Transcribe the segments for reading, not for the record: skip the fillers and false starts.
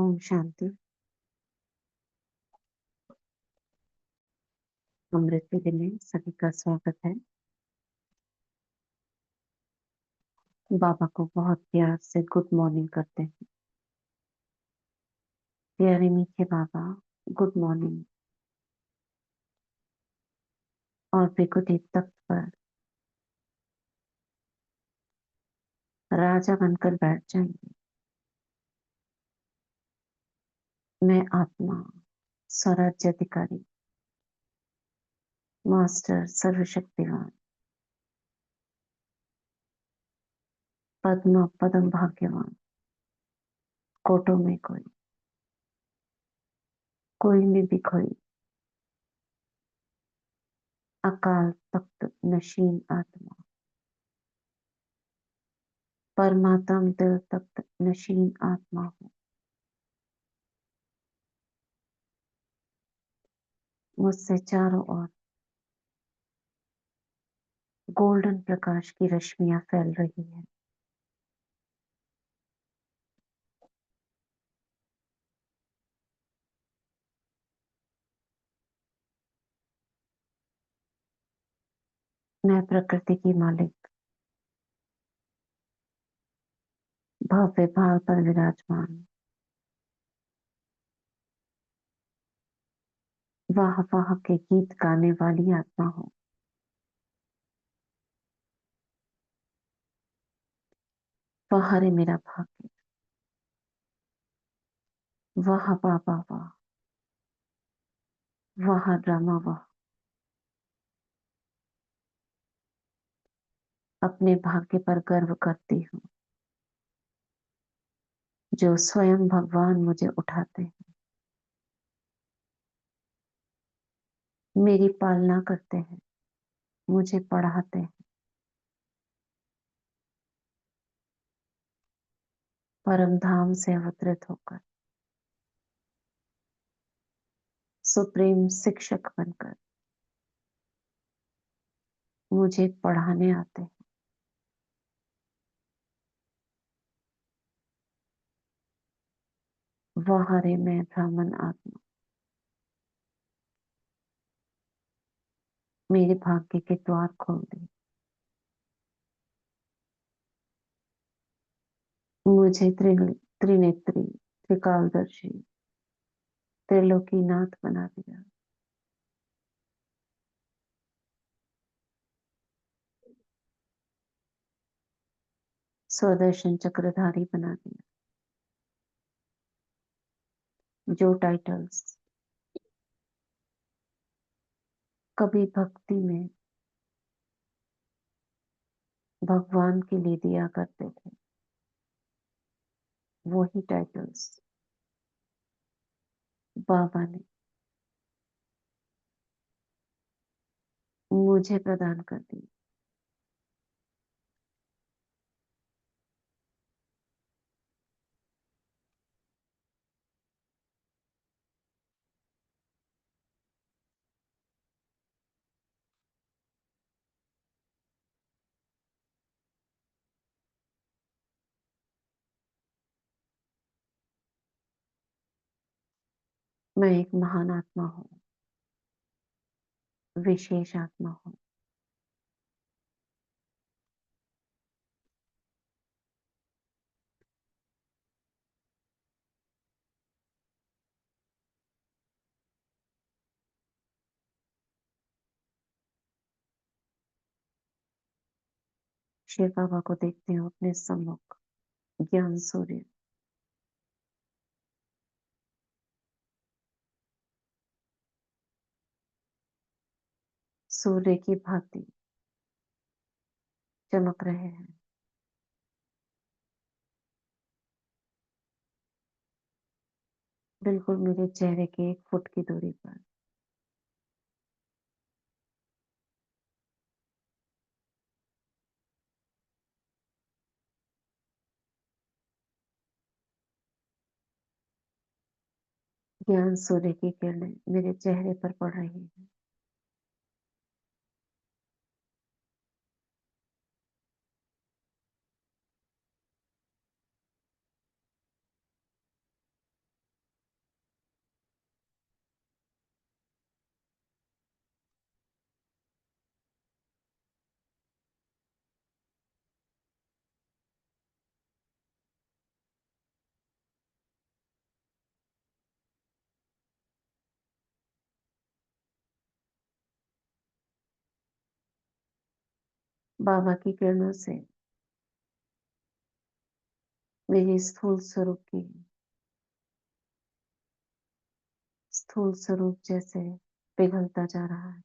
ओम शांति। अमृत के दिन में सभी का स्वागत है। बाबा को बहुत प्यार से गुड मॉर्निंग करते हैं। प्यारे मीठे बाबा, गुड मॉर्निंग। और बेकुटी तख्त पर राजा बनकर बैठ जाएंगे। मैं आत्मा, स्वराज्य अधिकारी, मास्टर, सर्वशक्तिवान, पद्म पदम भाग्यवान, कोटों में कोई में भी कोई, अकाल तख्त नशीन आत्मा, परमात्म दिल तख्त नशीन आत्मा हूँ। मुझसे चारों ओर गोल्डन प्रकाश की रश्मियां फैल रही है। मैं प्रकृति की मालिक, भव्य भाव पर विराजमान, वाह वाह के गीत गाने वाली आत्मा हूँ। वाह रे मेरा भाग्य, वाह बाबा वाह, वाह ड्रामा वाह। अपने भाग्य पर गर्व करती हूँ, जो स्वयं भगवान मुझे उठाते हैं, मेरी पालना करते हैं, मुझे पढ़ाते हैं। परम धाम से अवतरित होकर, सुप्रीम शिक्षक बनकर मुझे पढ़ाने आते हैं। वाह रे मैं ब्राह्मण आत्मा, मेरे भाग्य के द्वार खोल दे। मुझे त्रिनेत्री, त्रिकालदर्शी, त्रिलोकीनाथ बना दिया। स्वदर्शन चक्रधारी बना दिया। जो टाइटल्स कभी भक्ति में भगवान के लिए दिया करते थे, वही टाइटल्स बाबा ने मुझे प्रदान कर दी। मैं एक महान आत्मा हूँ, विशेष आत्मा हूँ। शिव बाबा को देखते हो अपने सम्मुख, ज्ञान सूर्य, सूर्य की भांति चमक रहे हैं। बिल्कुल मेरे चेहरे के 1 फुट की दूरी पर। ज्ञान सूर्य की किरणें मेरे चेहरे पर पड़ रही हैं। बाबा की किरणों से मेरे स्थूल स्वरूप जैसे पिघलता जा रहा है,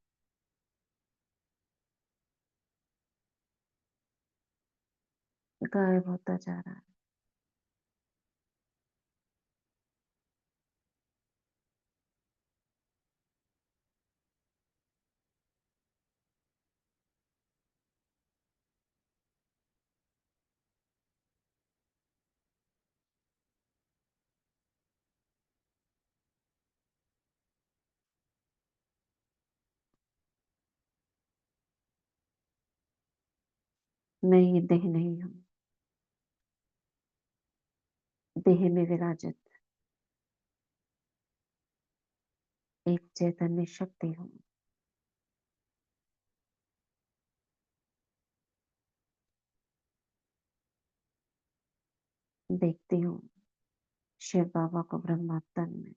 गायब होता जा रहा है। मैं ये देह नहीं हूँ, देह में विराजित एक चैतन्य शक्ति हूँ। देखती हूँ शिव बाबा को ब्रह्मा तन में।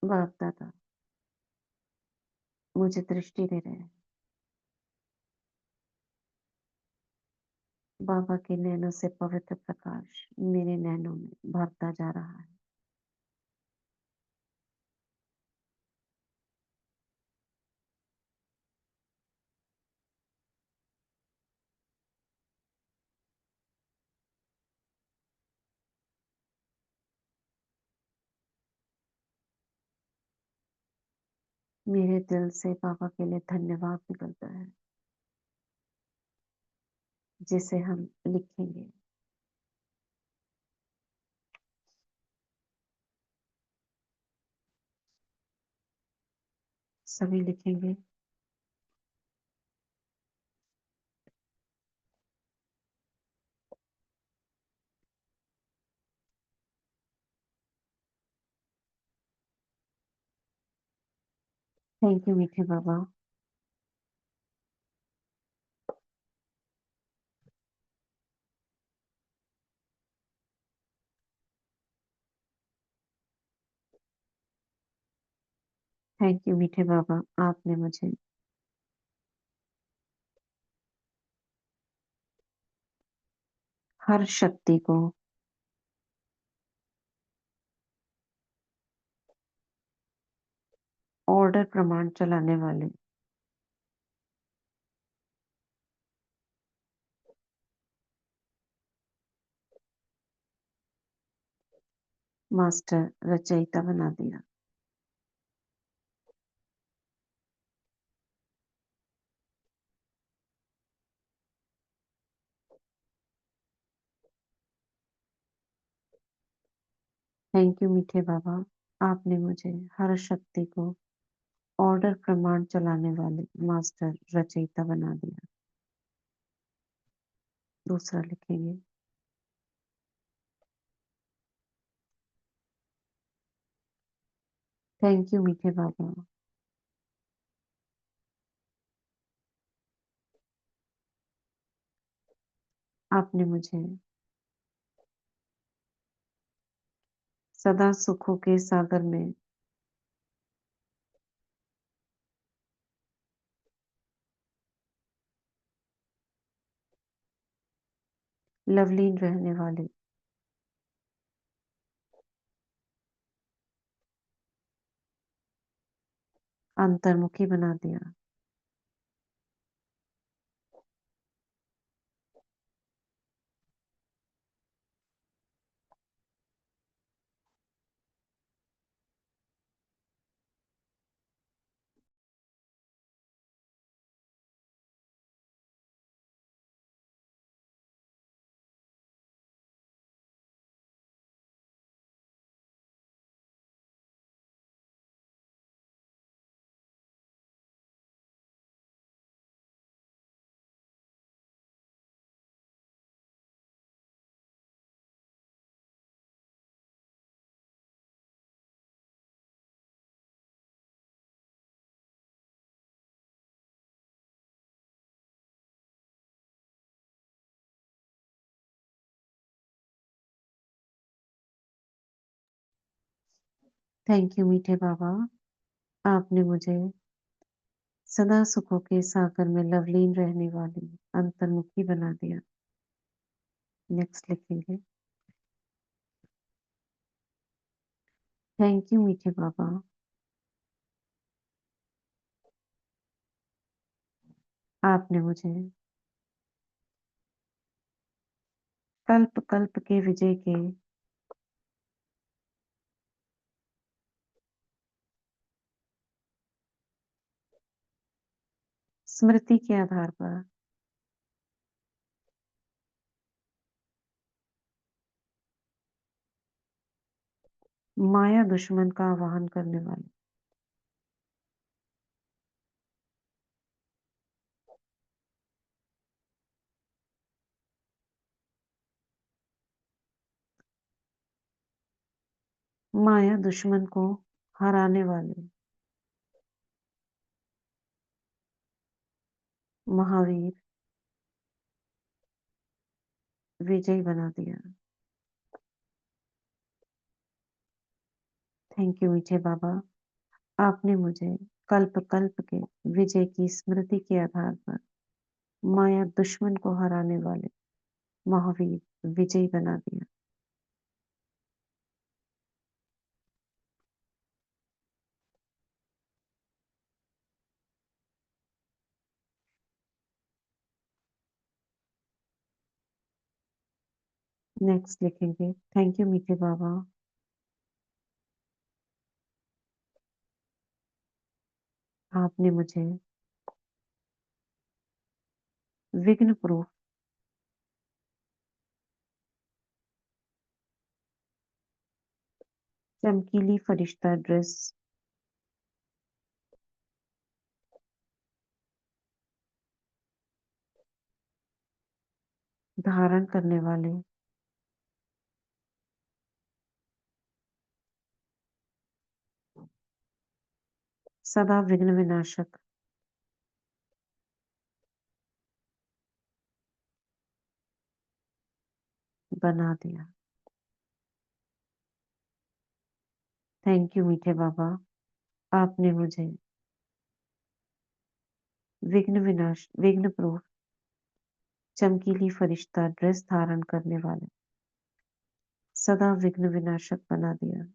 बाप दादा मुझे दृष्टि दे रहे हैं। बाबा के नैनों से पवित्र प्रकाश मेरे नैनों में भरता जा रहा है। मेरे दिल से बाबा के लिए धन्यवाद निकलता है, जिसे हम लिखेंगे। सभी लिखेंगे। थैंक यू मीठे बाबा। थैंक यू मीठे बाबा, आपने मुझे हर शक्ति को ऑर्डर प्रमाण चलाने वाले मास्टर रचयिता बना दिया। थैंक यू मीठे बाबा, आपने मुझे हर शक्ति को ऑर्डर प्रमाण चलाने वाले मास्टर रचयिता बना दिया। दूसरा लिखेंगे। थैंक यू मीठे बाबा, आपने मुझे सदा सुखों के सागर में लवलीन रहने वाले अंतर्मुखी बना दिया। थैंक यू मीठे बाबा, आपने मुझे सदा सुखों के सागर में लवलीन रहने वाली अंतर्मुखी बना दिया। नेक्स्ट लिखेंगे। थैंक यू मीठे बाबा, आपने मुझे कल्प कल्प के विजय के स्मृति के आधार पर माया दुश्मन का आवाहन करने वाले माया दुश्मन को हराने वाले महावीर विजयी बना दिया। थैंक यू मीठे बाबा, आपने मुझे कल्प कल्प के विजय की स्मृति के आधार पर माया दुश्मन को हराने वाले महावीर विजयी बना दिया। नेक्स्ट लिखेंगे। थैंक यू मीठे बाबा, आपने मुझे विघ्न प्रूफ चमकीली फरिश्ता ड्रेस धारण करने वाले सदा विघ्न विनाशक बना दिया। थैंक यू मीठे बाबा, आपने मुझे विघ्न प्रूफ चमकीली फरिश्ता ड्रेस धारण करने वाले सदा विघ्न विनाशक बना दिया।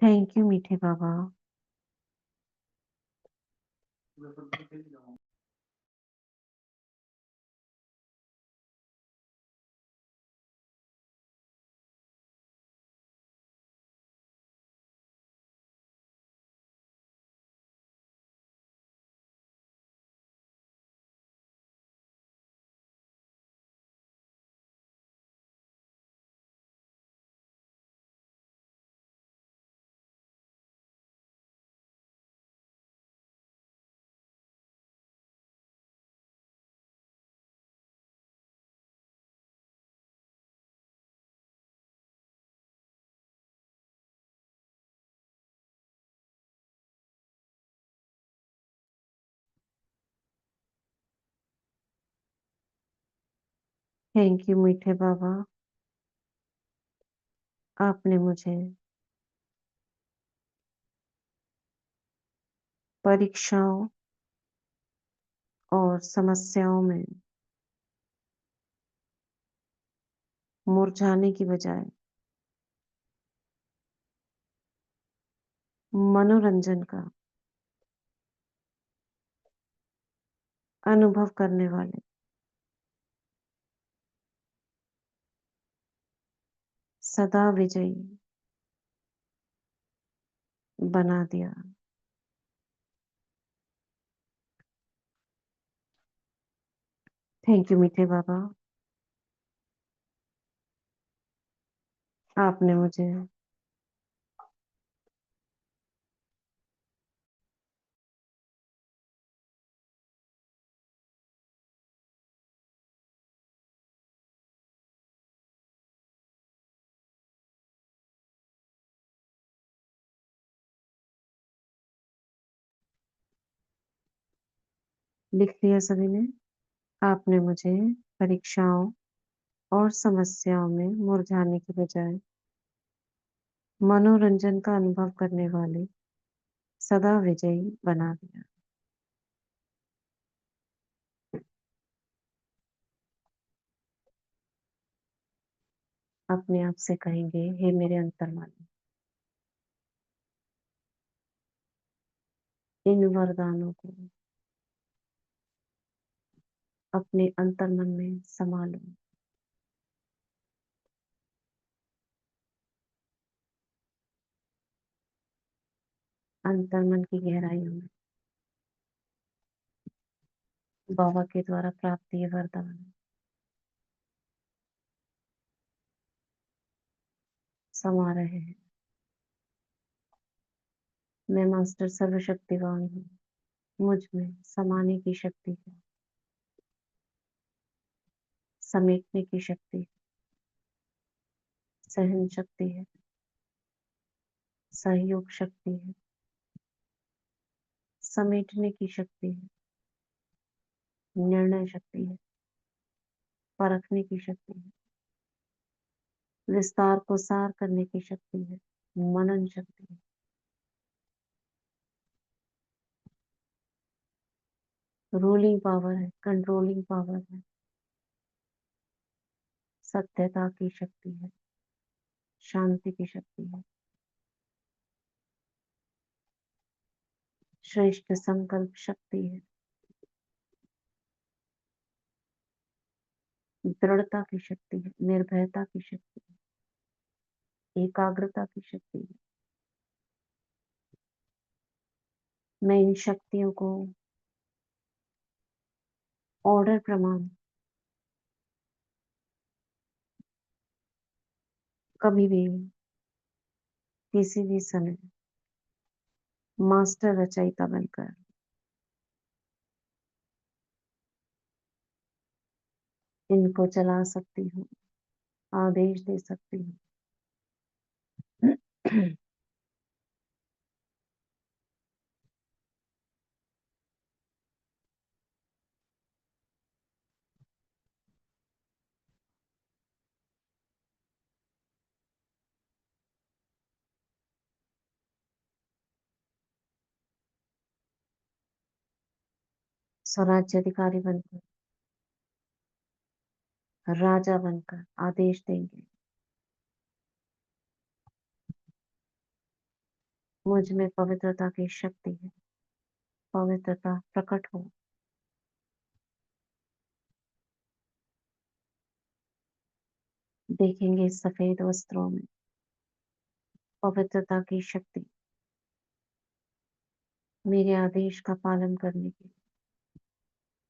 थैंक यू मीठे बाबा, थैंक यू मीठे बाबा, आपने मुझे परीक्षाओं और समस्याओं में मुरझाने की बजाय मनोरंजन का अनुभव करने वाले सदा विजयी बना दिया। थैंक यू मीठे बाबा, आपने मुझे लिख लिया सभी ने? आपने मुझे परीक्षाओं और समस्याओं में मुरझाने की बजाय मनोरंजन का अनुभव करने वाले सदा विजयी बना दिया। अपने आप से कहेंगे, हे मेरे अंतर्मन, इन वरदानों को अपने अंतर्मन में समा लो। अंतर्मन की गहराइयों में बाबा के द्वारा प्राप्त ये वरदान समा रहे हैं। मैं मास्टर सर्वशक्तिवान हूँ। मुझ में समाने की शक्ति है, समेटने की शक्ति है, सहन शक्ति है, सहयोग शक्ति है, समेटने की शक्ति है, निर्णय शक्ति है, परखने की शक्ति है, विस्तार को सार करने की शक्ति है, मनन शक्ति है, रूलिंग पावर है, कंट्रोलिंग पावर है, सत्यता की शक्ति है, शांति की शक्ति है, श्रेष्ठ संकल्प शक्ति है, दृढ़ता की शक्ति है, निर्भयता की शक्ति है, एकाग्रता की शक्ति है। मैं इन शक्तियों को ऑर्डर प्रमाण कभी भी किसी भी समय मास्टर रचयिता बनकर इनको चला सकती हूँ, आदेश दे सकती हूँ। स्वराज्य अधिकारी बनकर, राजा बनकर आदेश देंगे। मुझ में पवित्रता की शक्ति है, पवित्रता प्रकट हो। देखेंगे सफेद वस्त्रों में पवित्रता की शक्ति मेरे आदेश का पालन करने के लिए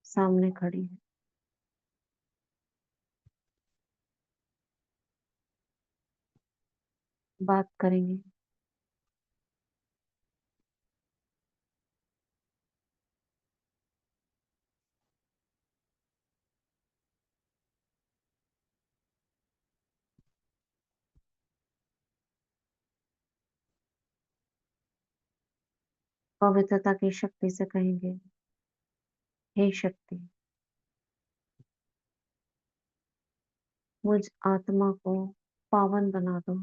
सामने खड़ी है। बात करेंगे, पवित्रता की शक्ति से कहेंगे, हे शक्ति, मुझ आत्मा को पावन बना दो,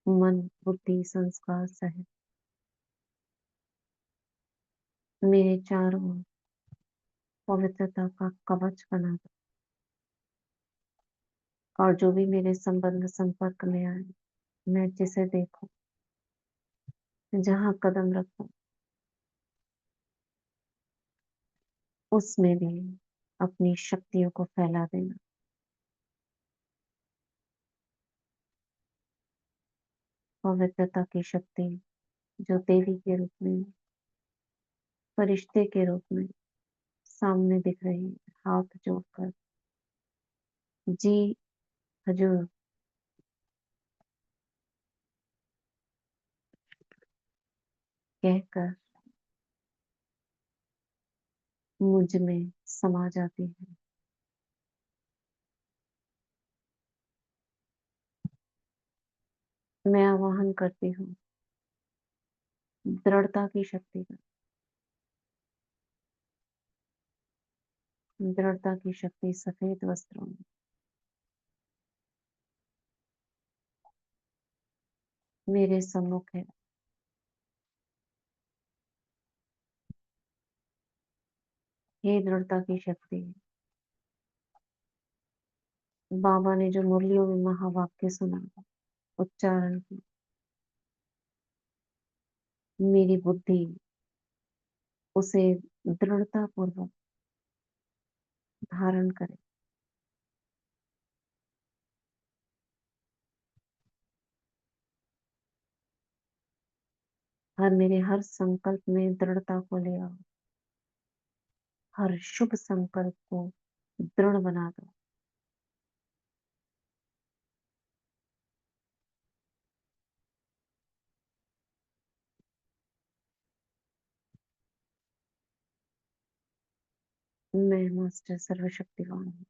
मन बुद्धि संस्कार सहित मेरे चारों ओर पवित्रता का कवच बना दो। और जो भी मेरे संबंध संपर्क में आए, मैं जिसे देखूं, जहां कदम रखूं, उसमें भी अपनी शक्तियों को फैला देना। पवित्रता की शक्ति जो देवी के रूप में, फरिश्ते के रूप में सामने दिख रही है, हाथ जोड़कर, जी हजूर, कहकर मुझ में समा जाती है। मैं आवाहन करती हूँ दृढ़ता की शक्ति का, दृढ़ता की शक्ति सफेद वस्त्रों में मेरे सम्मुख है। हे दृढ़ता की शक्ति, बाबा ने जो मुरलियों में महावाक्य सुना, उच्चारण की, मेरी बुद्धि उसे दृढ़ता पूर्वक धारण करे। हर मेरे हर संकल्प में दृढ़ता को ले आओ। हर शुभ संकल्प को दृढ़ बना दो। मैं मास्टर सर्वशक्तिवान हूँ।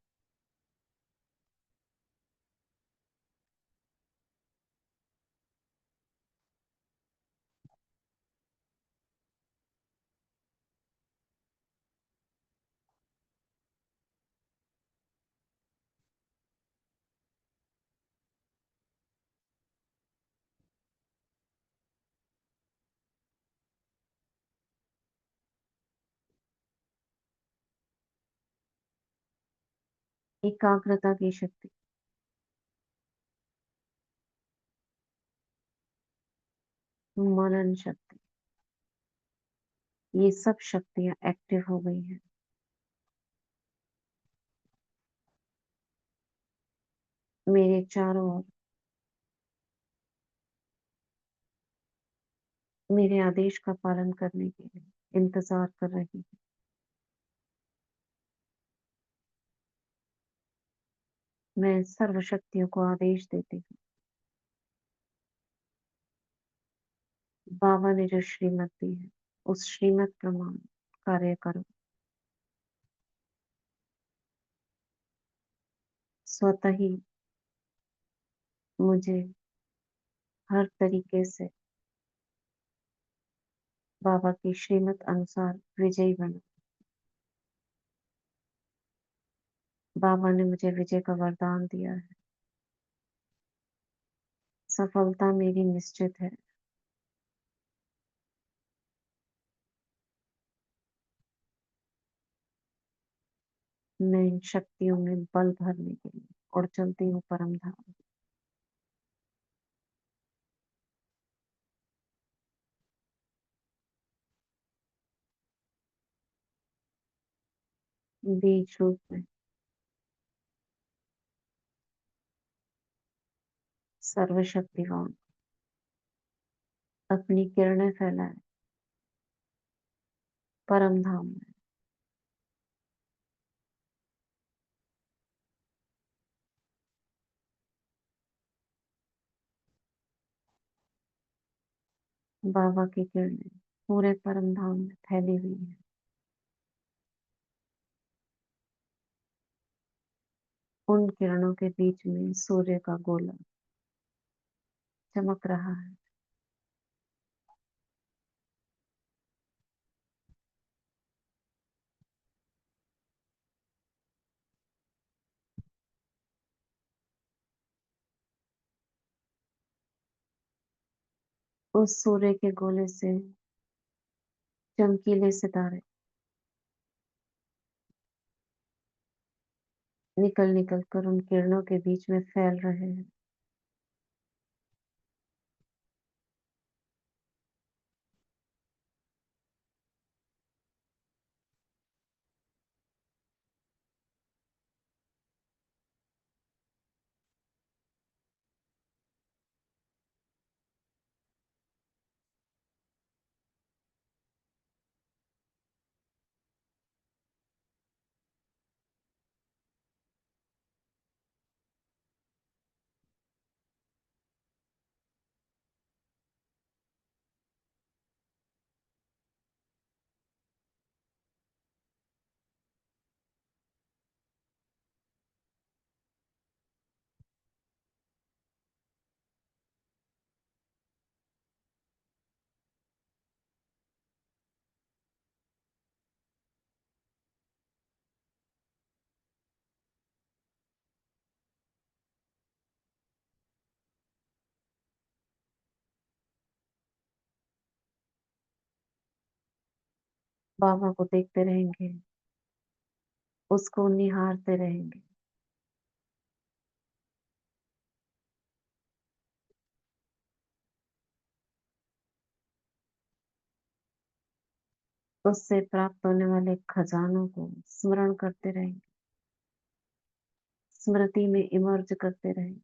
एकाग्रता की शक्ति, मनन शक्ति, ये सब शक्तियां एक्टिव हो गई हैं। मेरे चारों ओर मेरे आदेश का पालन करने के लिए इंतजार कर रही है। मैं सर्व शक्तियों को आदेश देती हूँ। बाबा ने जो श्रीमत दी है, उस श्रीमत प्रमाण कार्य करो। स्वतः ही मुझे हर तरीके से बाबा की श्रीमत अनुसार विजयी बना। बाबा ने मुझे विजय का वरदान दिया है। सफलता मेरी निश्चित है। मैं इन शक्तियों में बल भरने के लिए और चलती हूँ परम धाम। बीज रूप में सर्वशक्तिवान अपनी किरणें फैलाए परम धाम में। बाबा की किरणें पूरे परम धाम में फैली हुई है। उन किरणों के बीच में सूर्य का गोला चमक रहा है। उस सूर्य के गोले से चमकीले सितारे निकल निकल कर उन किरणों के बीच में फैल रहे हैं। बाबा को देखते रहेंगे, उसको निहारते रहेंगे। उससे प्राप्त होने वाले खजानों को स्मरण करते रहेंगे, स्मृति में इमर्ज करते रहेंगे।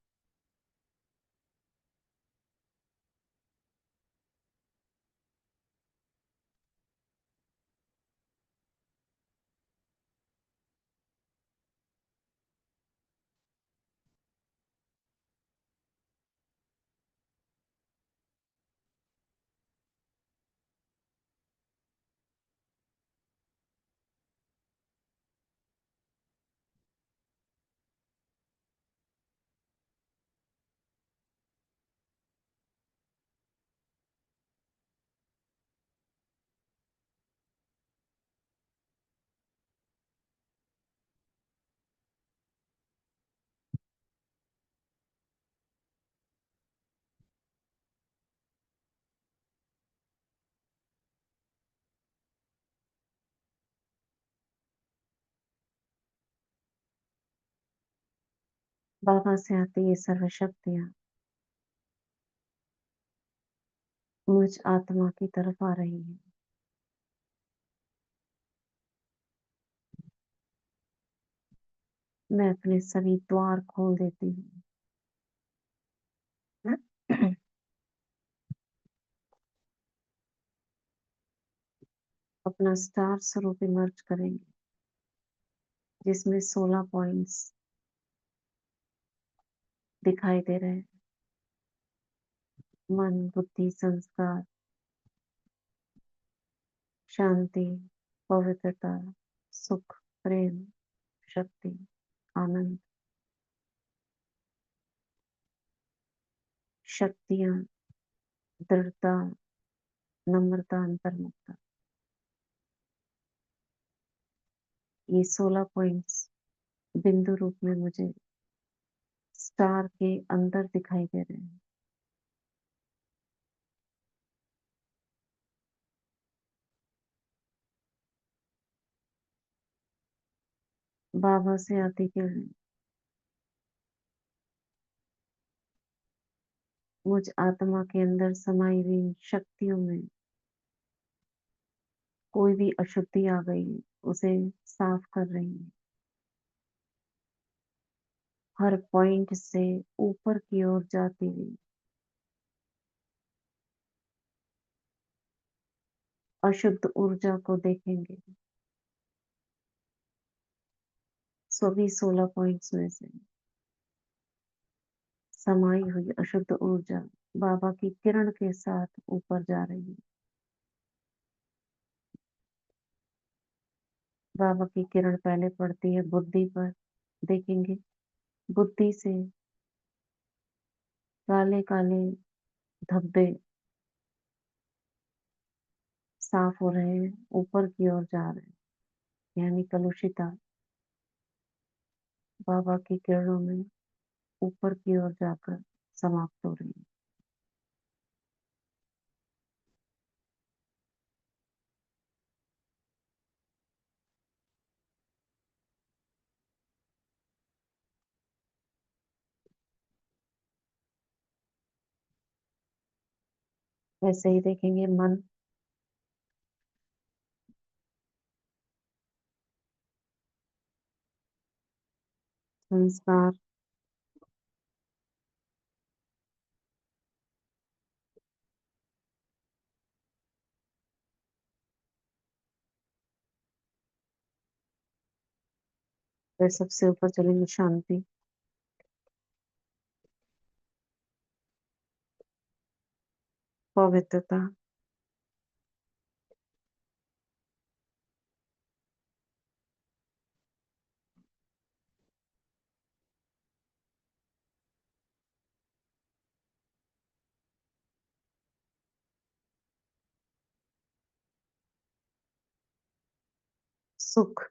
बाबा से आती ये सर्व शक्तियां मुझ आत्मा की तरफ आ रही हैं। मैं अपने सभी द्वार खोल देती हूँ। अपना स्टार स्वरूप इमर्ज करेंगे, जिसमें 16 पॉइंट्स दिखाई दे रहे हैं। मन, बुद्धि, संस्कार, शांति, पवित्रता, सुख, प्रेम, शक्ति, आनंद, शक्तियां, दृढ़ता, नम्रता, अंतर्मुखता, ये 16 पॉइंट्स बिंदु रूप में मुझे स्टार के अंदर दिखाई दे रहे हैं। बाबा से आती के मुझ आत्मा के अंदर समाई हुई शक्तियों में कोई भी अशुद्धि आ गई है, उसे साफ कर रही है। हर पॉइंट से ऊपर की ओर जाती हुई अशुद्ध ऊर्जा को देखेंगे। सभी 16 पॉइंट्स में से समाई हुई अशुद्ध ऊर्जा बाबा की किरण के साथ ऊपर जा रही है। बाबा की किरण पहले पड़ती है बुद्धि पर, देखेंगे बुद्धि से काले काले धब्बे साफ हो रहे हैं, ऊपर की ओर जा रहे हैं, यानी कलुषिता बाबा की किरणों में ऊपर की ओर जाकर समाप्त हो रही है। वैसे ही देखेंगे मन, संस्कार, फिर सबसे ऊपर चलेंगे शांति, पवित्रता, सुख,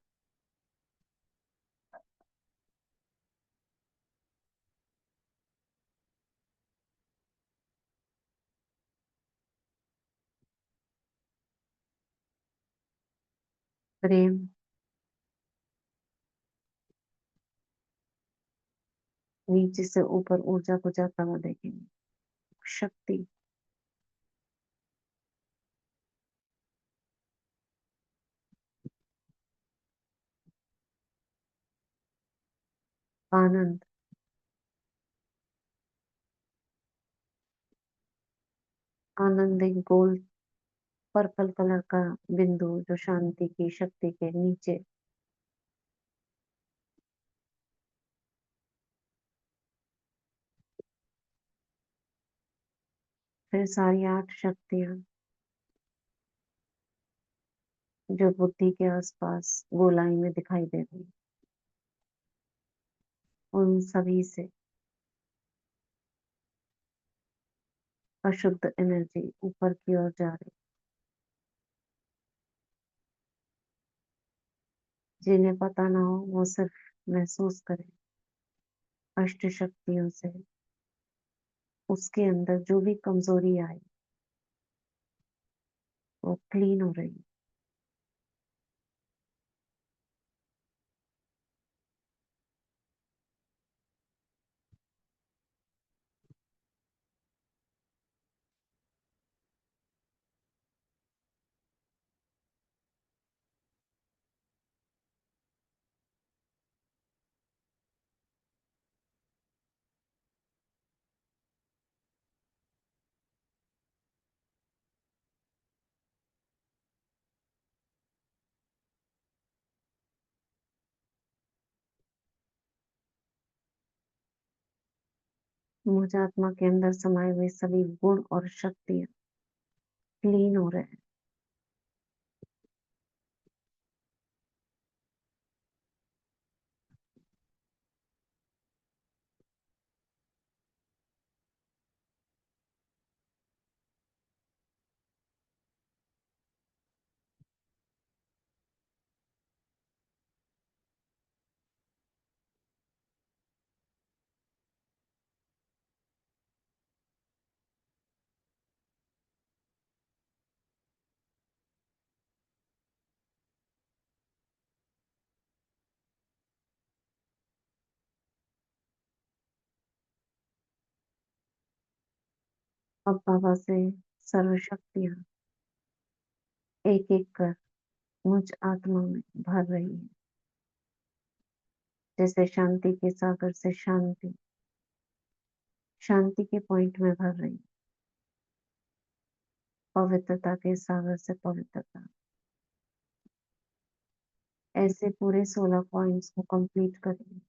प्रेम, नीचे से ऊपर ऊर्जा को जाता हुआ देखेंगे। शक्ति, आनंद, आनंद एक गोल पर्पल कलर का बिंदु जो शांति की शक्ति के नीचे, फिर सारी 8 शक्तियाँ जो बुद्धि के आसपास गोलाई में दिखाई दे रही, उन सभी से अशुद्ध एनर्जी ऊपर की ओर जा रही, जिन्हें पता ना हो वो सिर्फ महसूस करें अष्ट शक्तियों से उसके अंदर जो भी कमजोरी आई वो क्लीन हो रही। मुझे आत्मा के अंदर समाये हुए सभी गुण और शक्तियां क्लीन हो रहे हैं। अब बाबा से सर्व शक्तियां एक एक कर मुझ आत्मा में भर रही है, जैसे शांति के सागर से शांति, शांति के पॉइंट में भर रही, पवित्रता के सागर से पवित्रता। ऐसे पूरे 16 पॉइंट्स को कंप्लीट करेंगे,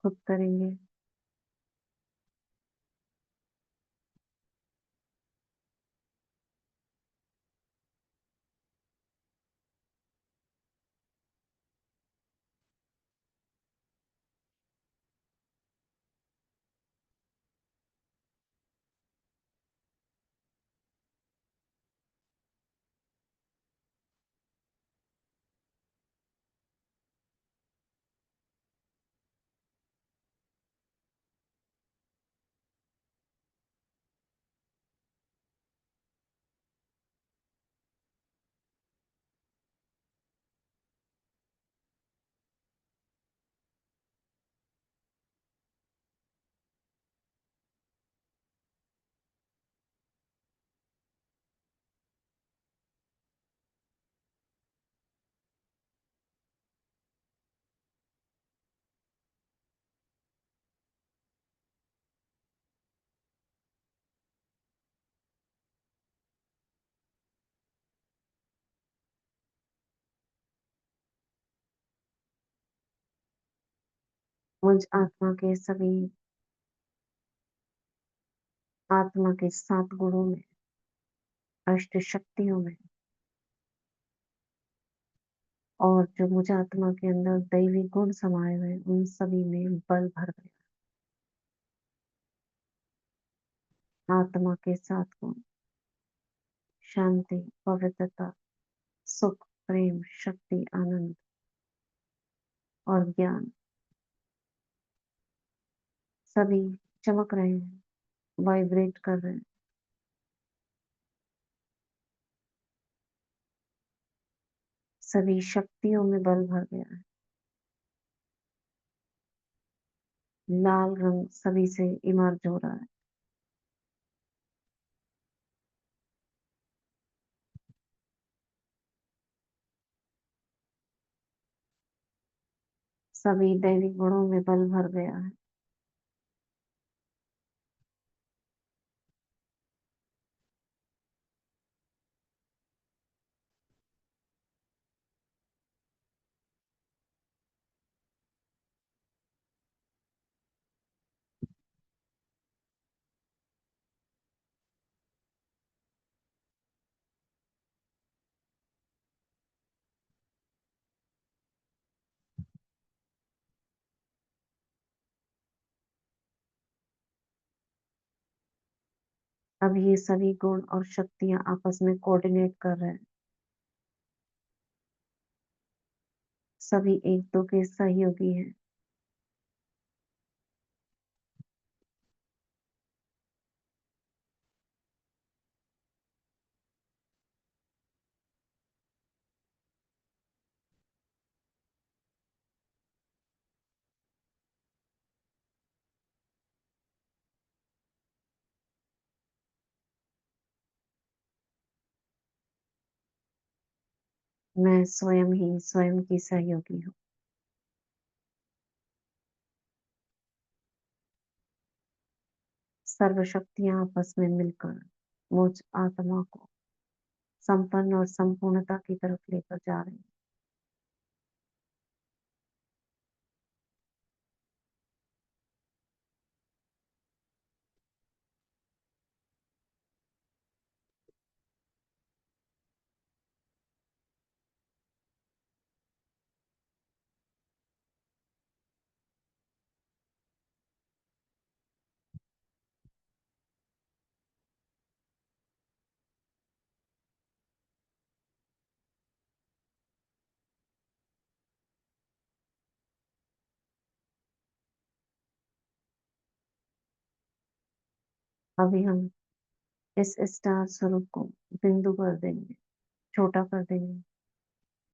खुद करेंगे। मुझ आत्मा के सभी आत्मा के 7 गुणों में, अष्ट शक्तियों में, और जो मुझ आत्मा के अंदर दैवी गुण समाये हुए उन सभी में बल भर गया। आत्मा के 7 गुण, शांति, पवित्रता, सुख, प्रेम, शक्ति, आनंद और ज्ञान, सभी चमक रहे हैं, वाइब्रेट कर रहे हैं। सभी शक्तियों में बल भर गया है। लाल रंग सभी से इमर्ज हो रहा है। सभी दैविक गुणों में बल भर गया है। अब ये सभी गुण और शक्तियां आपस में कोऑर्डिनेट कर रहे हैं। सभी एक दो के सहयोगी हैं। मैं स्वयं ही स्वयं की सहयोगी हूँ। सर्व शक्तियां आपस में मिलकर मुझ आत्मा को संपन्न और संपूर्णता की तरफ लेकर जा रही हैं। अभी हम इस स्टार स्वरूप को बिंदु कर देंगे, छोटा कर देंगे,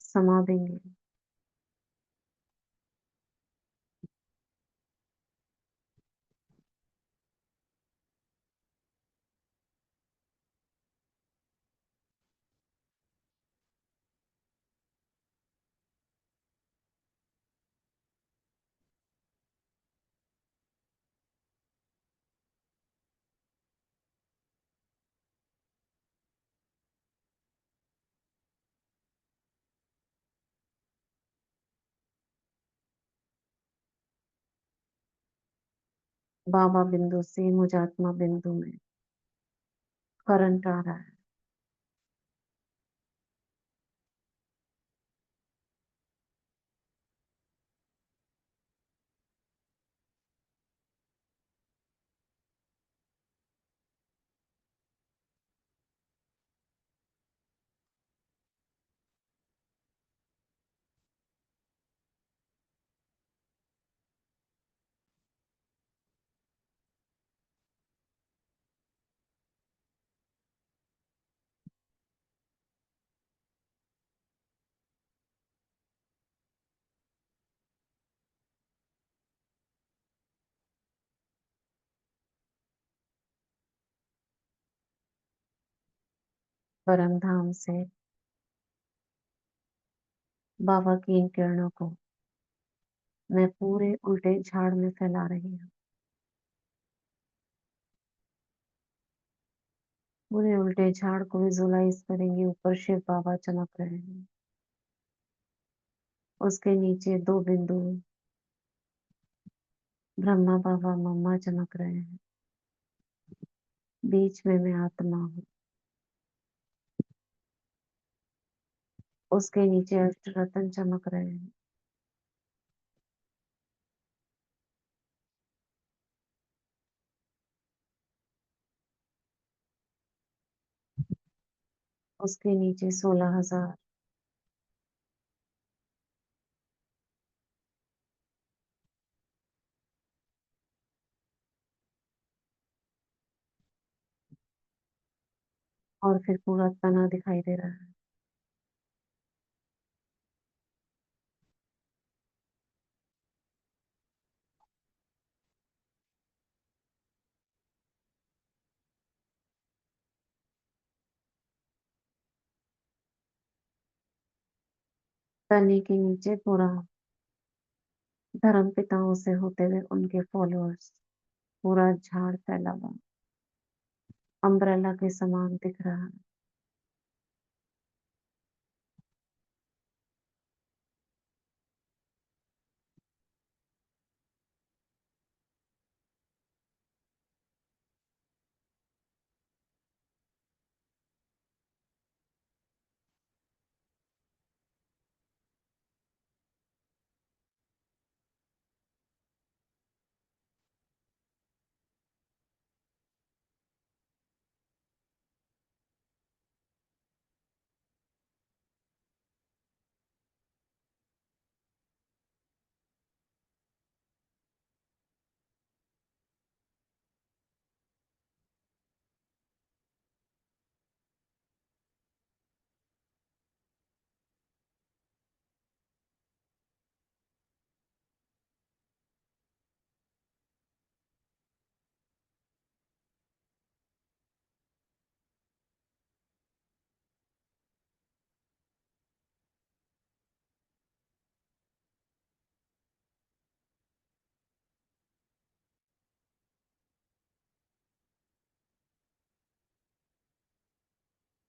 समा देंगे। बाबा बिंदु से मुझ आत्मा बिंदु में करंट आ रहा है। परम धाम से बाबा की इन किरणों को मैं पूरे उल्टे झाड़ में फैला रही हूँ। पूरे उल्टे झाड़ को विजुलाइज करेंगे। ऊपर शिव बाबा चमक रहे हैं। उसके नीचे दो बिंदु ब्रह्मा बाबा मम्मा चमक रहे हैं। बीच में मैं आत्मा हूँ। उसके नीचे अष्ट रत्न चमक रहे हैं। उसके नीचे 16,000। और फिर पूरा तना दिखाई दे रहा है। तने के नीचे पूरा धर्म पिताओं से होते हुए उनके फॉलोअर्स, पूरा झाड़ फैला हुआ अम्ब्रेला के समान दिख रहा है।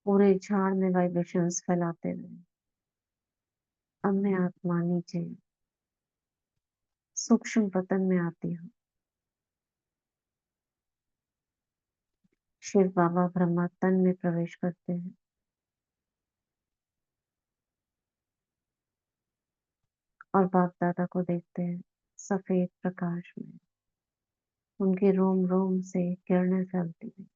पूरे झाड़ में वाइब्रेशंस फैलाते हुए अब मैं आत्मा नीचे सूक्ष्म वतन में आती हूँ। शिव बाबा ब्रह्मा तन में प्रवेश करते हैं और बाप दादा को देखते हैं सफेद प्रकाश में। उनके रोम रोम से किरणें फैलती हैं।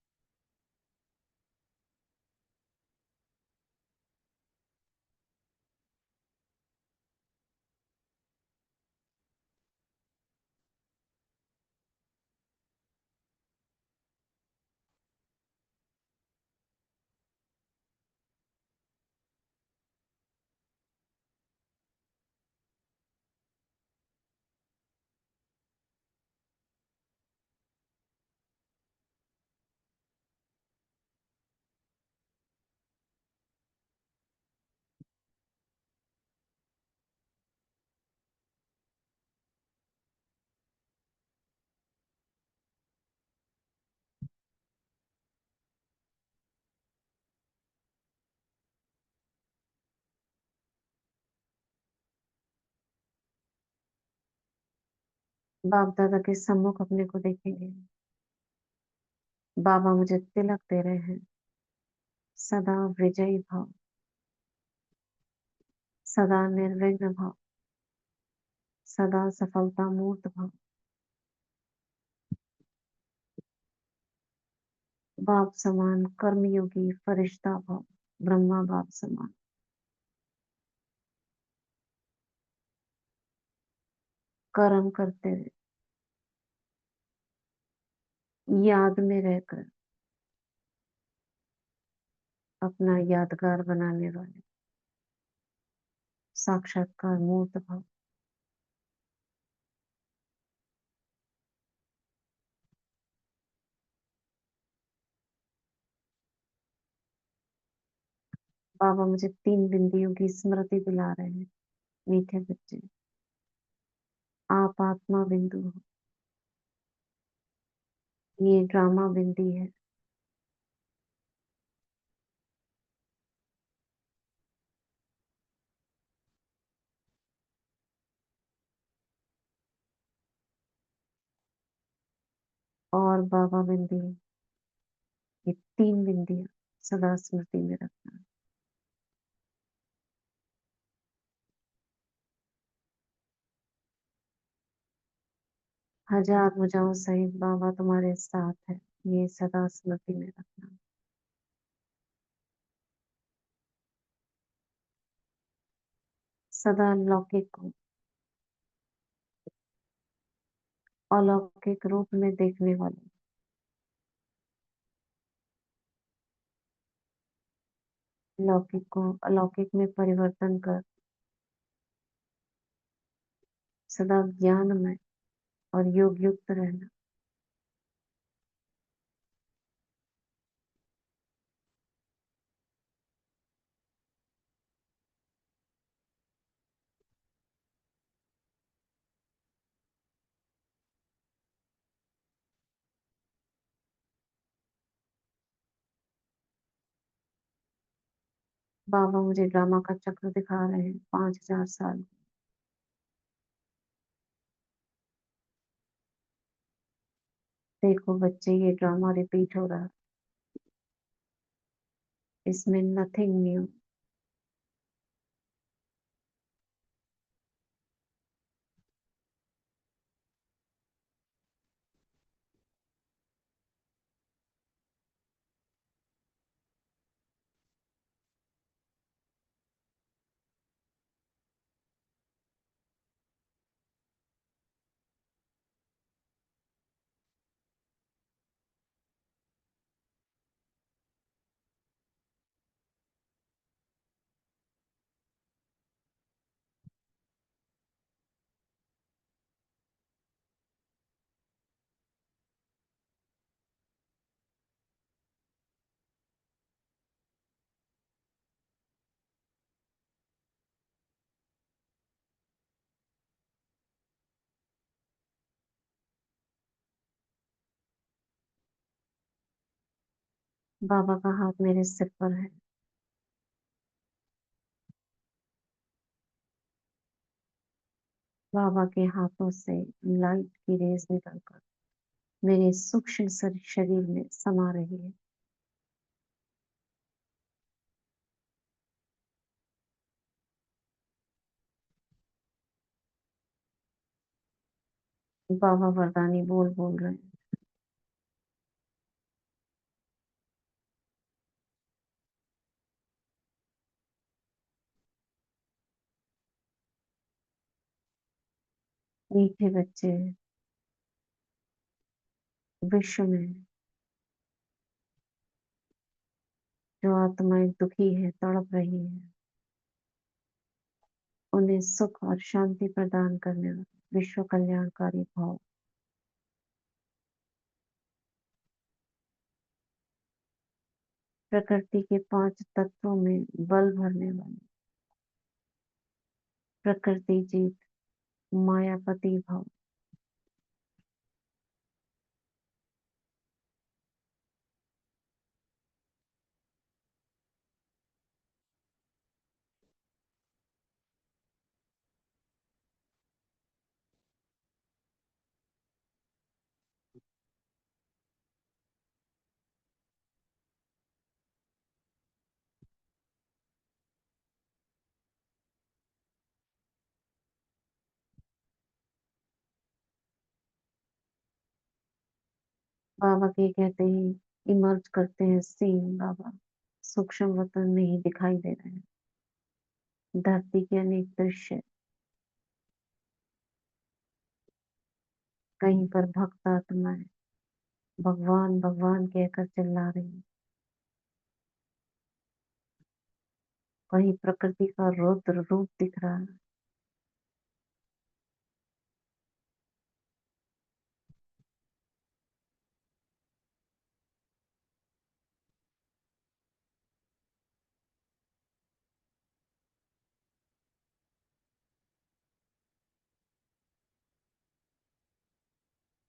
बाप दादा के सम्मुख अपने को देखेंगे। बाबा मुझे तिलक दे रहे हैं। सदा विजयी भाव, सदा निर्विघ्न भाव, सदा सफलता मूर्त भाव। बाप समान कर्मयोगी फरिश्ता भाव, ब्रह्मा बाप समान कर्म करते हुए याद में रहकर अपना यादगार बनाने वाले साक्षात्कार मूर्त भाव। बाबा मुझे 3 बिंदियों की स्मृति दिला रहे हैं। मीठे बच्चे, आप आत्मा बिंदु हो। ये ड्रामा बिंदी है। और बाबा बिंदी, ये 3 बिंदियां सदा स्मृति में रखना। हजार भुजाओं सहित बाबा तुम्हारे साथ है, ये सदा स्मृति में रखना। सदा लौकिक को अलौकिक रूप में देखने वाले, लौकिक को अलौकिक में परिवर्तन कर सदा ज्ञान में और योग युक्त रहना। बाबा मुझे ड्रामा का चक्र दिखा रहे हैं 5000 साल। देखो बच्चे, ये ड्रामा रिपीट हो रहा है, इसमें नथिंग न्यू। बाबा का हाथ मेरे सिर पर है। बाबा के हाथों से लाइट की रेज निकलकर मेरे सूक्ष्म शरीर में समा रही है। बाबा वरदानी बोल बोल रहे हैं। मीठे बच्चे, विश्व में जो आत्माएं दुखी है, तड़प रही है, उन्हें सुख और शांति प्रदान करने वाला विश्व कल्याणकारी भाव, प्रकृति के 5 तत्वों में बल भरने वाले प्रकृति जीत मायापति भाव। बाबा के कहते ही इमर्ज करते हैं सीन। बाबा सूक्ष्म वतन में ही दिखाई दे रहे हैं, धरती के अनेक दृश्य। कहीं पर भक्त आत्माएं भगवान भगवान कहकर चिल्ला रही हैं, कहीं प्रकृति का रौद्र रूप दिख रहा है।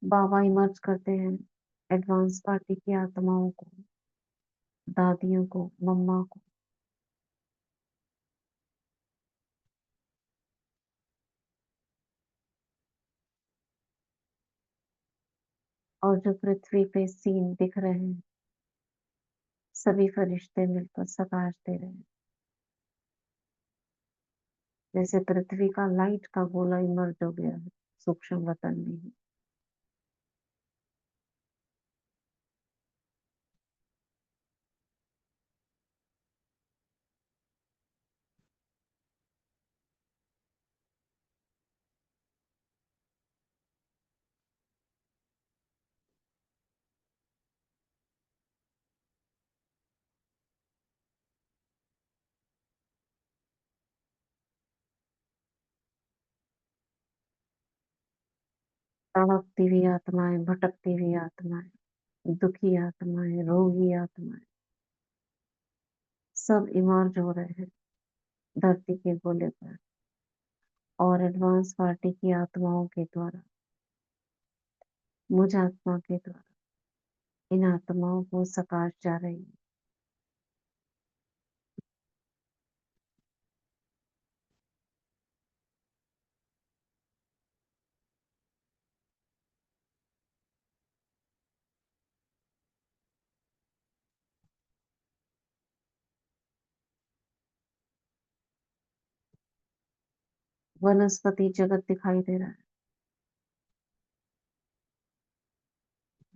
बाबा इमर्ज करते हैं एडवांस पार्टी की आत्माओं को, दादियों को, मम्मा को, और जो पृथ्वी पे सीन दिख रहे हैं, सभी फरिश्ते मिलकर सकाश दे रहे हैं। जैसे पृथ्वी का लाइट का गोला इमर्ज हो गया है सूक्ष्म वतन में ही। तड़पती हुई आत्माएं, भटकती हुई आत्माएं, दुखी आत्माएं, रोगी आत्माएं, सब इमर्ज हो रहे हैं धरती के गोले पर, और एडवांस पार्टी की आत्माओं के द्वारा, मुझ आत्मा के द्वारा इन आत्माओं को सकाश जा रही है। वनस्पति जगत दिखाई दे रहा है।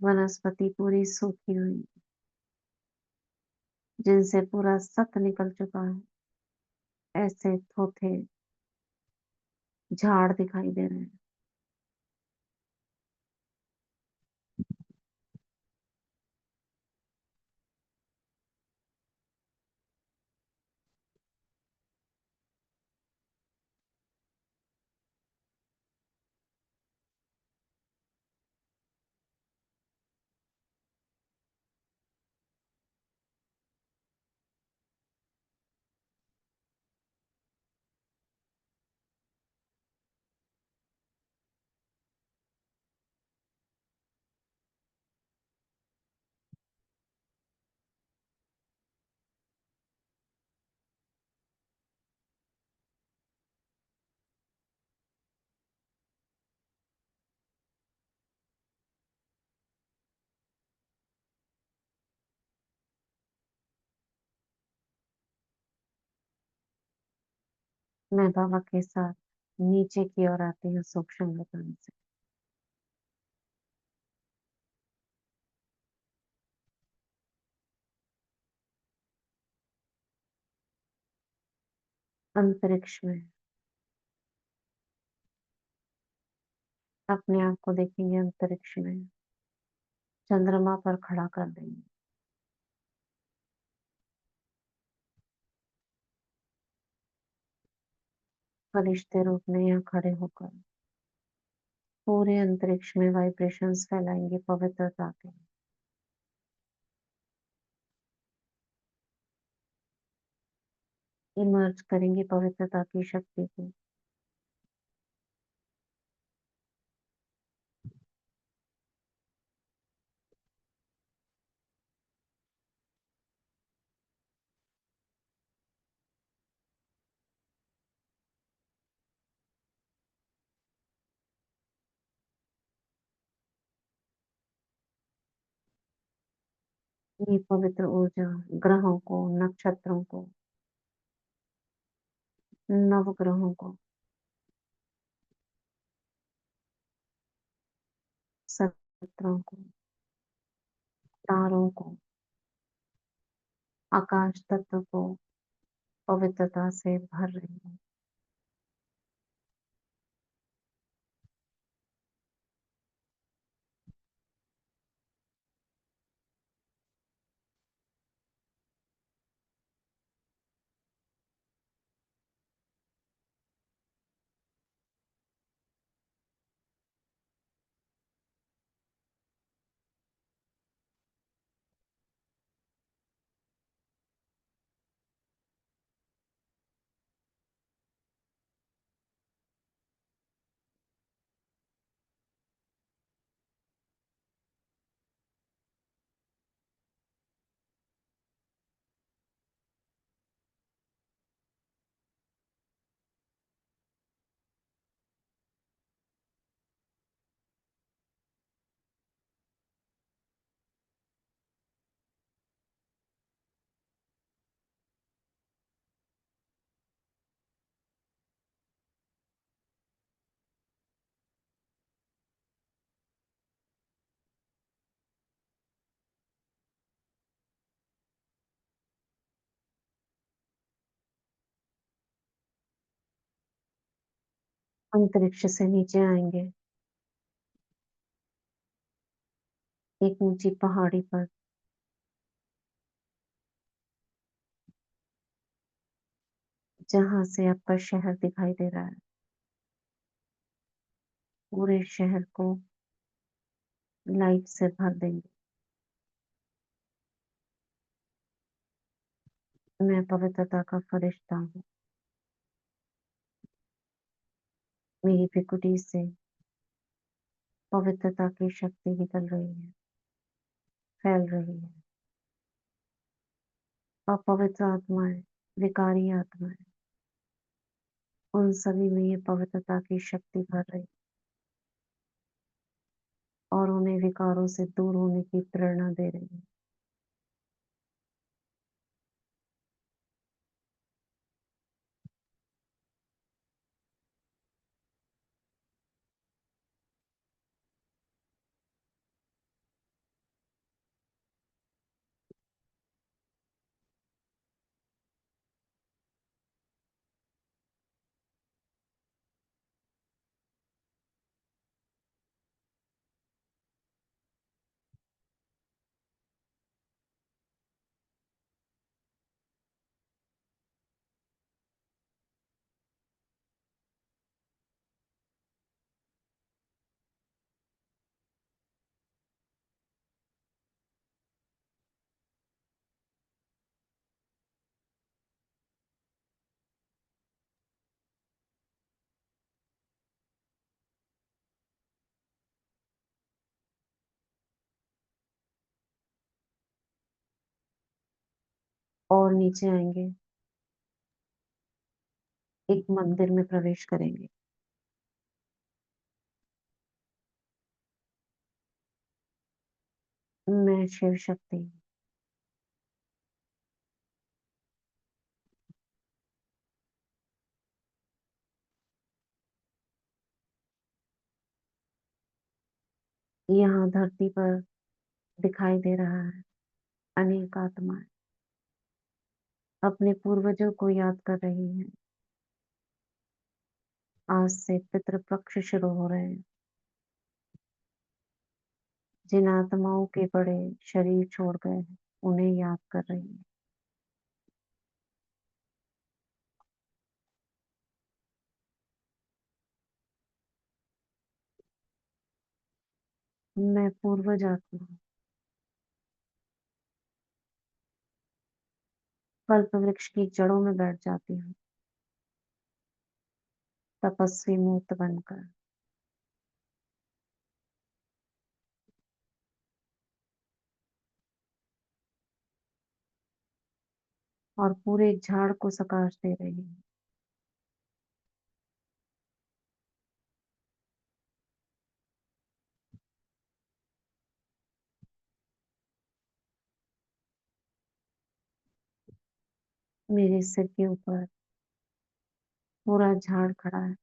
वनस्पति पूरी सूखी हुई, जिनसे पूरा सत निकल चुका है, ऐसे थोथे झाड़ दिखाई दे रहे हैं। मैं बाबा के साथ नीचे की ओर आती हूँ सूक्ष्म लगान से। अंतरिक्ष में अपने आप को देखेंगे, अंतरिक्ष में चंद्रमा पर खड़ा कर देंगे। फरिश्ते रूप में यहाँ खड़े होकर पूरे अंतरिक्ष में वाइब्रेशंस फैलाएंगे पवित्रता के। इमर्ज करेंगे पवित्रता की शक्ति को। ये पवित्र ऊर्जा ग्रहों को, नक्षत्रों को, नवग्रहों को, सत्रों को, तारों को, आकाश तत्व को पवित्रता से भर रही है। अंतरिक्ष से नीचे आएंगे, एक ऊंची पहाड़ी पर, जहां से आपका शहर दिखाई दे रहा है। पूरे शहर को लाइट से भर देंगे। मैं पवित्रता का फरिश्ता हूँ। मेरी भृकुटी से पवित्रता की शक्ति निकल रही है, फैल रही है। अपवित्र आत्माएं, विकारी आत्माएं, उन सभी में ये पवित्रता की शक्ति भर रही है और उन्हें विकारों से दूर होने की प्रेरणा दे रही है। और नीचे आएँगे, एक मंदिर में प्रवेश करेंगे। मैं शिव शक्ति यहाँ धरती पर दिखाई दे रहा है, अनेक आत्माएँ अपने पूर्वजों को याद कर रही हैं। आज से पितृ पक्ष शुरू हो रहे हैं। जिन आत्माओं के बड़े शरीर छोड़ गए हैं, उन्हें याद कर रही हैं। मैं पूर्वज आत्मा हूँ, कल्प वृक्ष की जड़ों में बैठ जाती हूँ, तपस्वी मूर्त बनकर और पूरे झाड़ को प्रकाश दे रही हूँ। मेरे सिर के ऊपर पूरा झाड़ खड़ा है।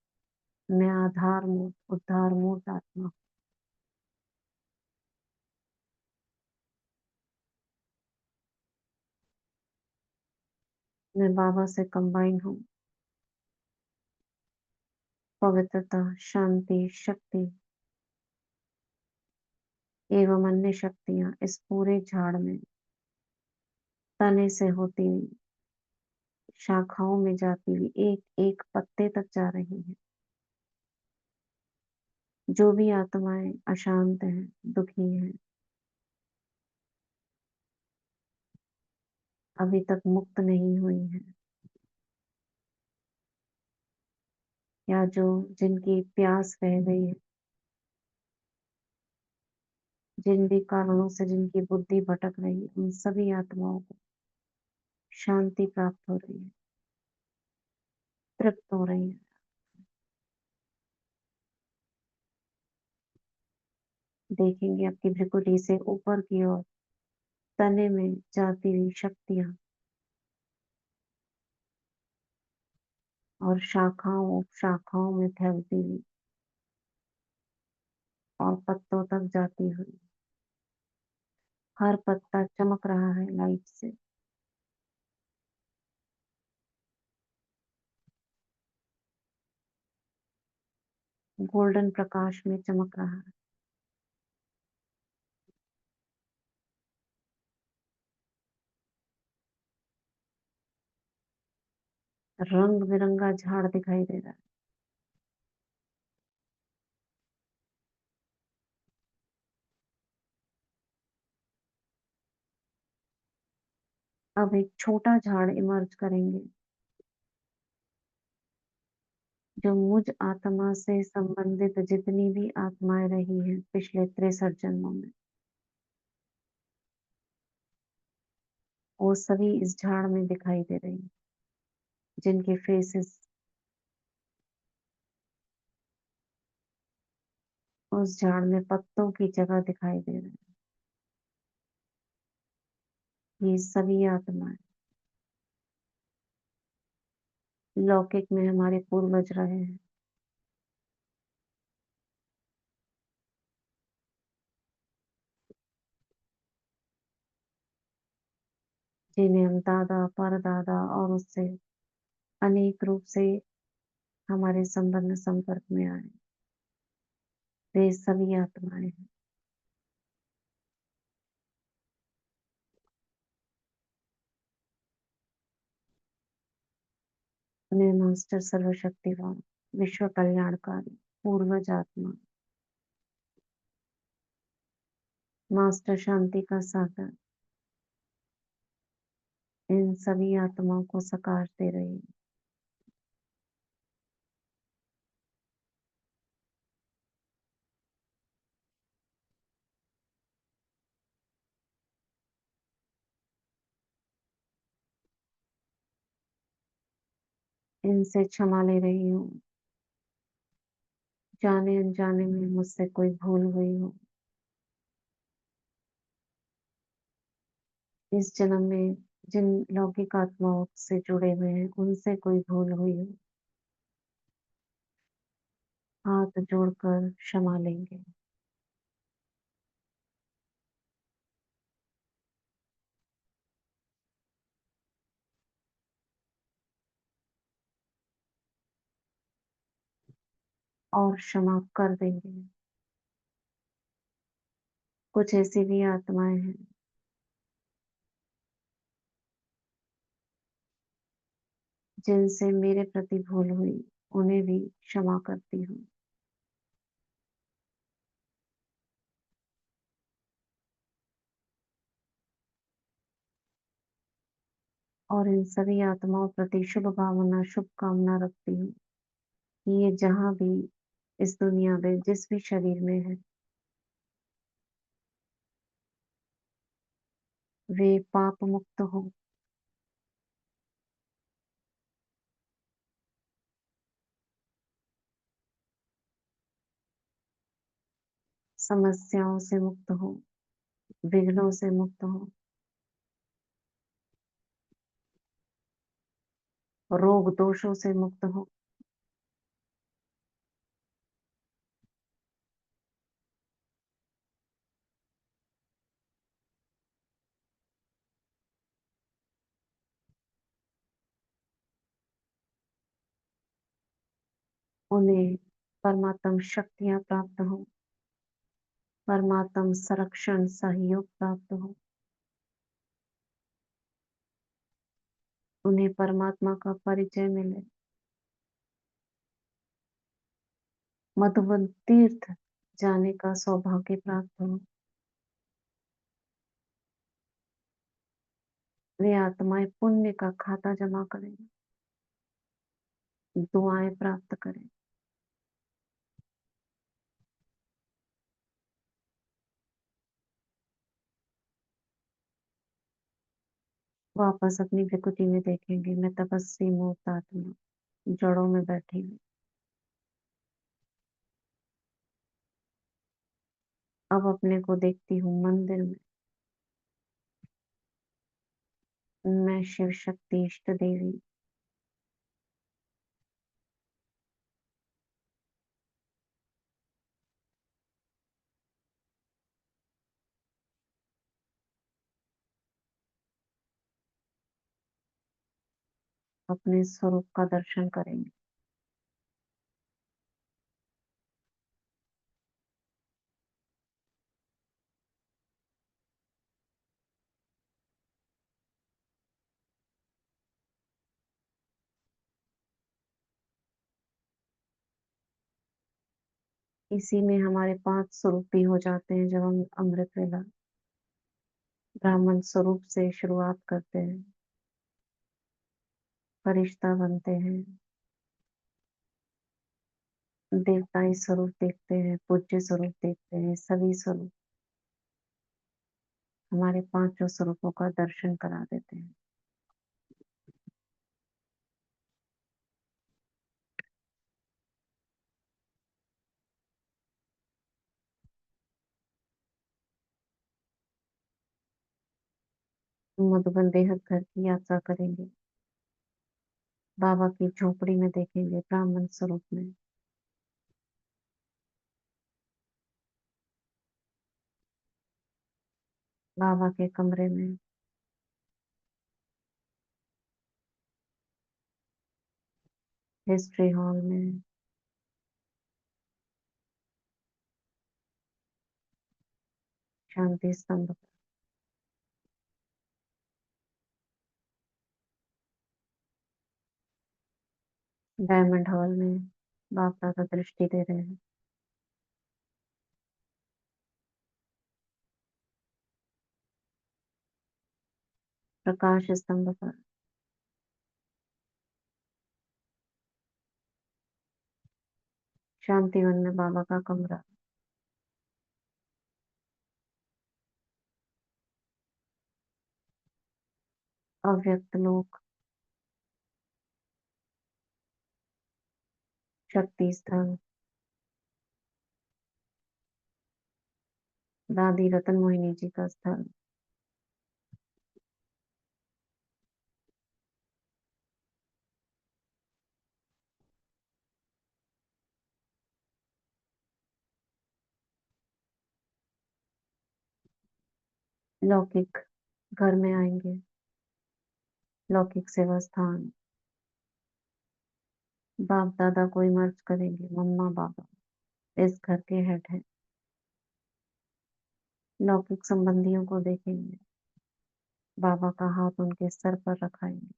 मैं आधार मूर्त, उद्धार मूर्त आत्मा हूँ। मैं बाबा से कंबाइन हूँ। पवित्रता, शांति, शक्ति एवं अन्य शक्तियाँ इस पूरे झाड़ में तने से होती हुई शाखाओं में जाती हुई एक-एक पत्ते तक जा रही हैं। जो भी आत्माएँ अशांत हैं, दुखी हैं, अभी तक मुक्त नहीं हुई हैं या जो जिनकी प्यास रह गई है, जिन भी कारणों से जिनकी बुद्धि भटक रही है, उन सभी आत्माओं को शांति प्राप्त हो रही है, तृप्त हो रही है। देखेंगे आपकी भ्रिकुटी से ऊपर की ओर तने में जाती हुई शक्तियाँ और शाखाओं में फैलती हुई और पत्तों तक जाती हुई। हर पत्ता चमक रहा है लाइट से। गोल्डन प्रकाश में चमक रहा है। रंग-बिरंगा झाड़ दिखाई दे रहा है। अब एक छोटा झाड़ इमर्ज करेंगे, जो मुझ आत्मा से संबंधित जितनी भी आत्माएँ रही हैं पिछले 63 जन्मों में, वो सभी इस झाड़ में दिखाई दे रही हैं, जिनके फेसेस उस झाड़ में पत्तों की जगह दिखाई दे रहे हैं। ये सभी आत्माएँ लौकिक में हमारे पूर्वज रहे हैं, जिन्हें हम दादा, परदादा और उससे अनेक रूप से हमारे संबंध संपर्क में आए। वे सभी आत्माएँ हैं। मैं मास्टर सर्वशक्तिवान, विश्व कल्याणकारी, पूर्वज आत्मा, मास्टर शांति का सागर इन सभी आत्माओं को प्रकाश दे रही हूँ। इनसे क्षमा ले रही हूँ, जाने-अनजाने में मुझसे कोई भूल हुई हो। इस जन्म में जिन लौकिक आत्माओं से जुड़े हुए हैं, उनसे कोई भूल हुई हो, हाथ जोड़कर क्षमा लेंगे। और क्षमा कर देंगे। कुछ ऐसी भी आत्माएँ हैं, जिनसे मेरे प्रति भूल हुई, उन्हें भी क्षमा करती हूँ। और इन सभी आत्माओं प्रति शुभ भावना, शुभकामना रखती हूँ कि ये जहाँ भी इस दुनिया में जिस भी शरीर में है, वे पाप मुक्त हों, समस्याओं से मुक्त हों, विघ्नों से मुक्त हों, रोग दोषों से मुक्त हों। उन्हें परमात्म शक्तियाँ प्राप्त हों, परमात्म संरक्षण, सहयोग प्राप्त हो। उन्हें परमात्मा का परिचय मिले, मधुबन तीर्थ जाने का सौभाग्य प्राप्त हो। वे आत्माएँ पुण्य का खाता जमा करें, दुआएँ प्राप्त करें, वापस अपनी प्रकृति में देखेंगे। मैं तपस्वी मूर्त आत्मा, जड़ों में बैठी हूँ। अब अपने को देखती हूँ मंदिर में। मैं शिव शक्ति इष्ट देवी अपने स्वरूप का दर्शन करेंगे। इसी में हमारे 5 स्वरूप भी हो जाते हैं जब हम अमृत वेला ब्राह्मण स्वरूप से शुरुआत करते हैं, फरिश्ता बनते हैं, देवताई स्वरूप देखते हैं, पूज्य स्वरूप देखते हैं, सभी स्वरूप हमारे पांचों स्वरूपों का दर्शन करा देते हैं। मधुबन बेहद घर की यात्रा करेंगे, बाबा की झोपड़ी में देखेंगे, ब्राह्मण स्वरूप में, बाबा के कमरे में, हिस्ट्री हॉल में, शांति स्तंभ पर, डायमंड हॉल में बाप दादा दृष्टि दे रहे हैं, प्रकाश स्तंभ पर, शांतिवन में बाबा का कमरा, अव्यक्त लोक, शक्ति स्थल, दादी रतन मोहिनी जी का स्थल, लौकिक घर में आएँगे, लौकिक सेवा स्थान, बाप-दादा को इमर्ज करेंगे, मम्मा-पापा इस घर के हेड हैं, लौकिक संबंधियों को देखेंगे, बाबा का हाथ उनके सर पर रखाएँगे,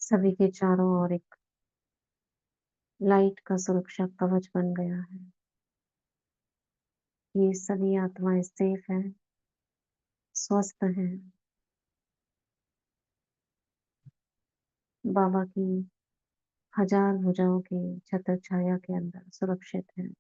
सभी के चारों ओर एक लाइट का सुरक्षा कवच बन गया है। ये सभी आत्माएँ सेफ हैं, स्वस्थ हैं, बाबा की हजार भुजाओं की छत्र छाया के अंदर सुरक्षित हैं।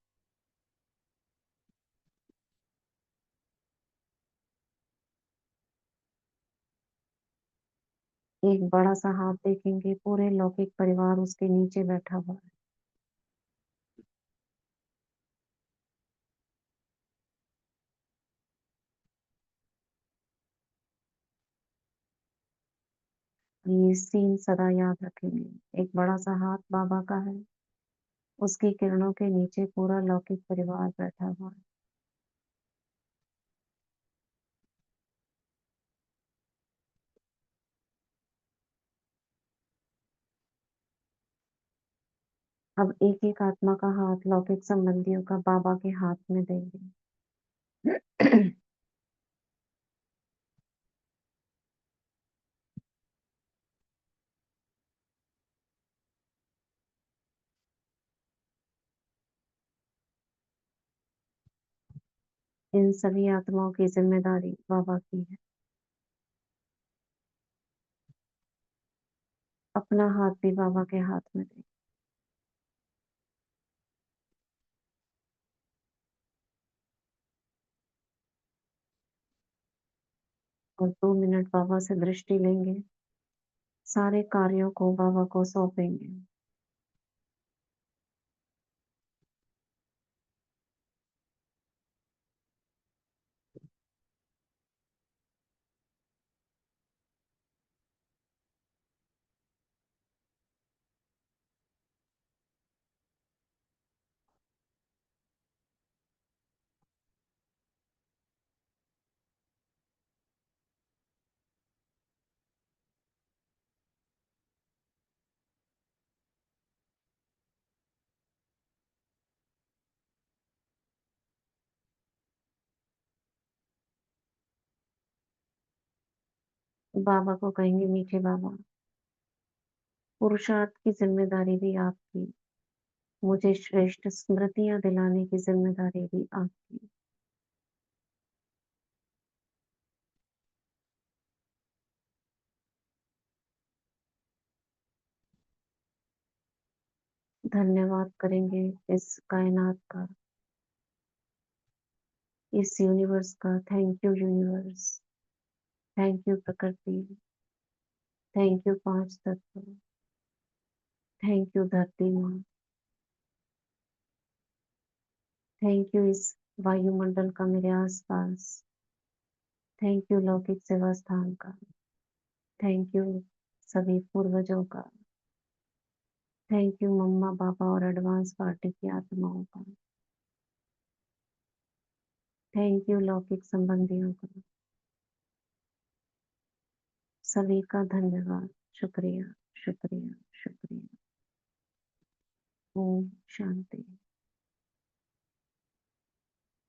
एक बड़ा-सा हाथ देखेंगे, पूरे लौकिक परिवार उसके नीचे बैठा हुआ है। ये सीन सदा याद रखेंगे। एक बड़ा-सा हाथ बाबा का है, उसकी किरणों के नीचे पूरा लौकिक परिवार बैठा हुआ है। अब एक-एक आत्मा का हाथ लौकिक संबंधियों का बाबा के हाथ में देंगे। इन सभी आत्माओं की ज़िम्मेदारी बाबा की है। अपना हाथ भी बाबा के हाथ में दें और 2 मिनट बाबा से दृष्टि लेंगे। सारे कार्यों को बाबा को सौंपेंगे। बाबा को कहेंगे, मीठे बाबा, पुरुषार्थ की ज़िम्मेदारी भी आपकी, मुझे श्रेष्ठ स्मृतियाँ दिलाने की ज़िम्मेदारी भी आपकी। धन्यवाद करेंगे इस कायनात का, इस यूनिवर्स का। Thank you universe, thank you प्रकृति, थैंक यू 5 तत्व, थैंक यू धरती माँ, थैंक यू इस वायुमंडल का मेरे आस-पास, थैंक यू लौकिक सेवा स्थान का, थैंक यू सभी पूर्वजों का, थैंक यू मम्मा, पापा और एडवांस पार्टी की आत्माओं का। थैंक यू लौकिक संबंधियों का, सभी का धन्यवाद। शुक्रिया, शुक्रिया, शुक्रिया। ओम शांति।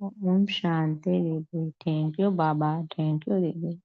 ओम शांति दीदी। Thank you Baba, thank you दीदी।